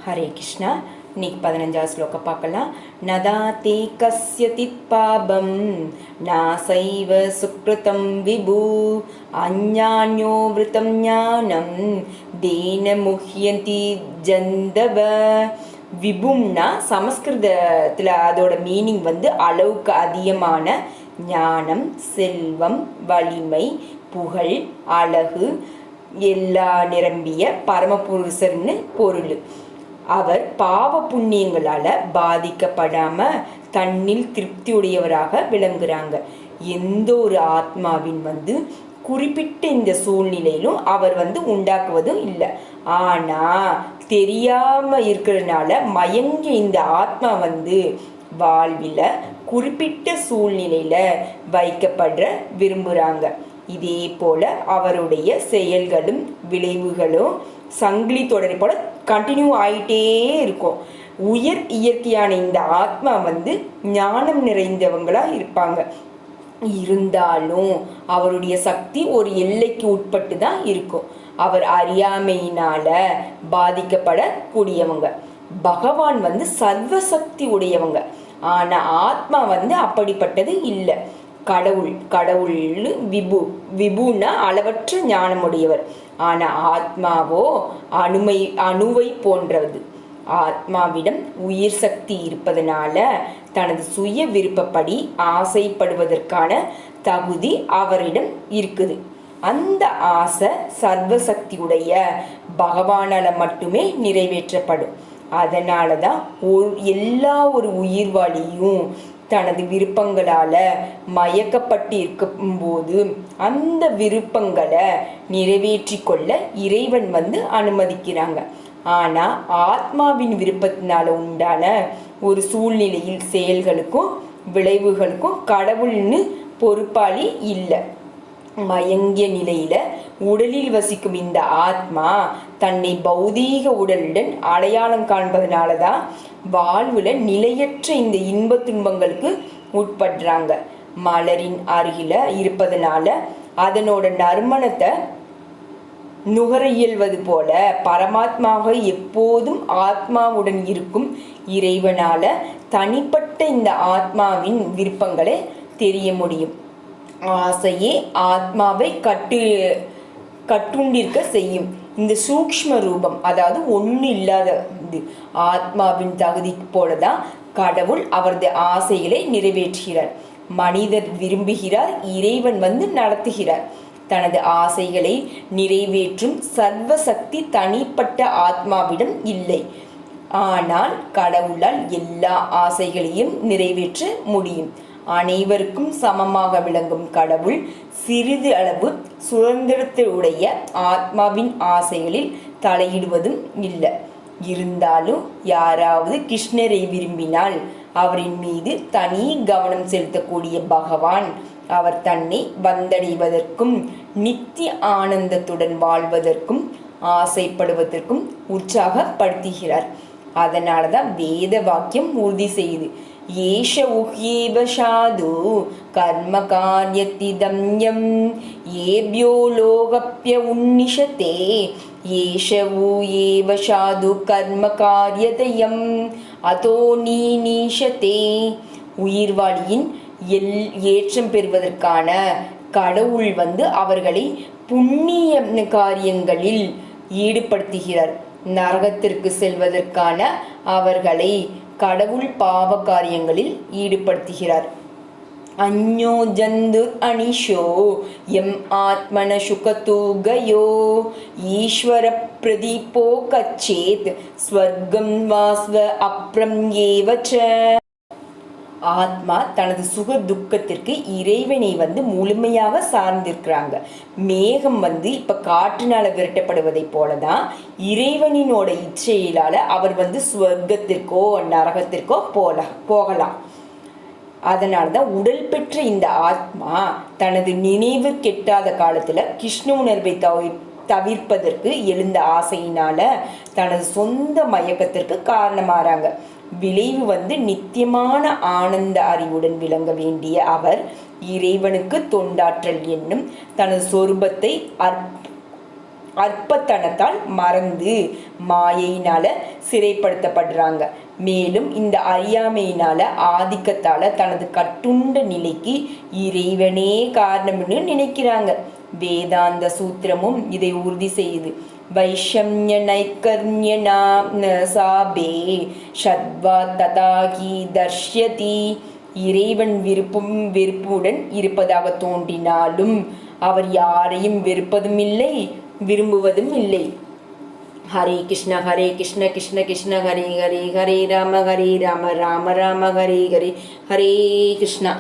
ஹரே கிருஷ்ணா. இன்னைக்கு 15வது ஸ்லோகம் பார்க்கலாம். நதாதே கஸ்யதித் பாபம் நாசைவ சுக்ருதம் விபு அஞ்ஞான்யோ விருத்தம் ஞானம் தேன முஹ்யந்தி ஜந்தவ. விபும்னா சமஸ்கிருதத்தில் அதோட மீனிங் அளவுக்கு அதிகமான ஞானம், செல்வம், வலிமை, புகழ், அழகு எல்லா நிரம்பிய பரமபுருஷர்னு பொருள். அவர் பாவ புண்ணியங்களால் பாதிக்கப்படாம தன்னில் திருப்தியுடையவராக விளங்குறாங்க. எந்த ஒரு ஆத்மாவின் குறிப்பிட்ட இந்த சூழ்நிலையிலும் அவர் உண்டாக்குவதும் இல்லை. ஆனால் தெரியாம இருக்கிறதுனால மயங்கிய இந்த ஆத்மா வாழ்வில் குறிப்பிட்ட சூழ்நிலையில வைக்கப்படுற விரும்புகிறாங்க. இதே போல அவருடைய செயல்களும் விளைவுகளும் சங்கிலி தொடரை போல கண்டினியூ ஆகிட்டே இருக்கும். உயர் இயற்கையான இந்த ஆத்மா ஞானம் நிறைந்தவங்களா இருப்பாங்க. இருந்தாலும் அவருடைய சக்தி ஒரு எல்லைக்கு உட்பட்டு தான் இருக்கும். அவர் அறியாமையினால பாதிக்கப்படக்கூடியவங்க. பகவான் சர்வசக்தி உடையவங்க. ஆனா ஆத்மா அப்படிப்பட்டது இல்லை. கடவுள் விபுனா அளவற்ற ஞானமுடையவர். ஆனா ஆத்மாவோ அணுவை போன்றது. ஆத்மாவிடம் உயிர் சக்தி இருப்பதனால தனது சுய விருப்பப்படி ஆசைப்படுவதற்கான தகுதி அவரிடம் இருக்குது. அந்த ஆசை சர்வசக்தியுடைய பகவானால மட்டுமே நிறைவேற்றப்படும். அதனால தான் எல்லா ஒரு உயிர்வாளியும் தனது விருப்பங்களால மயக்கப்பட்டு இருக்கும்போது அந்த விருப்பங்களை நிறைவேற்றி கொள்ள இறைவன் அனுமதிக்கிறாங்க. ஆனா ஆத்மாவின் விருப்பத்தினால உண்டான ஒரு சூழ்நிலையில் செயல்களுக்கும் விளைவுகளுக்கும் கடவுள்னு பொறுப்பாளி இல்லை. மயங்கிய நிலையில உடலில் வசிக்கும் இந்த ஆத்மா தன்னை பௌதீக உடலுடன் அடையாளம் காண்பதனால தான் வாழ்வுல நிலையற்ற இந்த இன்ப துன்பங்களுக்கு உட்படுறாங்க. மலரின் அருகில இருப்பதனால அதனோட நறுமணத்தை நுகர இயல்வது போல பரமாத்மாவாக எப்போதும் ஆத்மாவுடன் இருக்கும் இறைவனால தனிப்பட்ட இந்த ஆத்மாவின் விருப்பங்களை தெரிய முடியும். ஆசையே ஆத்மாவை கட்டுண்டிருக்க செய்யும். இந்த சூக்ஷ்ம ரூபம், அதாவது ஒன்றும் இல்லாத ஆத்மாவின் தகுதி போலதான் கடவுள் அவரது ஆசைகளை நிறைவேற்றுகிறார். மனிதர் விரும்புகிறார், இறைவன் நடத்துகிறார். தனது ஆசைகளை நிறைவேற்றும் சர்வசக்தி தனிப்பட்ட ஆத்மாவிடம் இல்லை. ஆனால் கடவுளால் எல்லா ஆசைகளையும் நிறைவேற்ற முடியும். அனைவருக்கும் சமமாக விளங்கும் கடவுள் சிறிது அளவு சுதந்திரத்துடைய ஆத்மாவின் ஆசைகளில் தலையிடுவதும் இல்லை. இருந்தாலும் யாராவது கிருஷ்ணரை விரும்பினால் அவரின் மீது தனி கவனம் செலுத்தக்கூடிய பகவான் அவர் தன்னை வந்தடைவதற்கும் நித்திய ஆனந்தத்துடன் வாழ்வதற்கும் ஆசைப்படுவதற்கும் உற்சாகப்படுத்துகிறார். அதனாலதான் வேத வாக்கியம் உறுதி செய்து ஏஷ உஹ்யேவ சாது கர்ம காரியத்திதம்யம் ஏப்யோ லோகப்ய உன்னிஷதே ஏஷ ஏவ சாது கர்ம காரியதயம் அதோ நீஷதே. உயிர்வாளியின் ஏற்றம் பெறுவதற்கான கடவுள் அவர்களை புண்ணிய காரியங்களில் ஈடுபடுத்துகிறார். நரகத்திற்கு செல்வதற்கான அவர்களை கடவுள் பாவ காரியங்களில் ஈடுபடுத்துகிறார். அந்யோ ஜந்துர் அனிஷோ எம் ஆத்மன சுகதூகயோ ஈஸ்வர பிரதீபோ கச்சேத் ஸ்வர்க்கம் வாஸ்வ அப்ரம் ஏவச்ச. ஆத்மா தனது சுக துக்கத்திற்கு இறைவனை முழுமையாக சார்ந்திருக்கிறாங்க. மேகம் இப்ப காற்றினால விரட்டப்படுவதை போலதான் இறைவனினோட இச்சையிலால அவர் ஸ்வர்க்கத்திற்கோ நரகத்திற்கோ போகலாம். அதனால்தான் உடல் பெற்ற இந்த ஆத்மா தனது நினைவு கெட்டாத காலத்துல கிருஷ்ண உணர்வை தவிர்ப்பதற்கு எழுந்த ஆசையினால தனது சொந்த மயக்கத்திற்கு காரணமாறாங்க. விளைவு நித்தியமான ஆனந்த அறிவுடன் விளங்க வேண்டிய அவர் இறைவனுக்கு தொண்டாற்றல் என்னும் தனது சொரூபத்தை அற்பத்தனத்தால் மறந்து மாயையினால சிறைப்படுத்தப்படுறாங்க. மேலும் இந்த அறியாமையினால ஆதிக்கத்தால தனது கட்டுண்ட நிலைக்கு இறைவனே காரணம்னு நினைக்கிறாங்க. வேதாந்த சூத்திரமும் இதை உறுதி செய்யுது. வைஷம்ய நைக்கர்ணியனா சாபே ஷத்வா ததாகி தர்ஷ்யதி. இறைவன் விருப்பும் வெறுப்புடன் இருப்பதாக தோன்றினாலும் அவர் யாரையும் வெறுப்பதும் இல்லை, விரும்புவதும் இல்லை. ஹரே கிருஷ்ண கிருஷ்ண கிருஷ்ண ஹரே ஹரே, ஹரே ராம ராம ராம ஹரே ஹரே, ஹரே கிருஷ்ணா.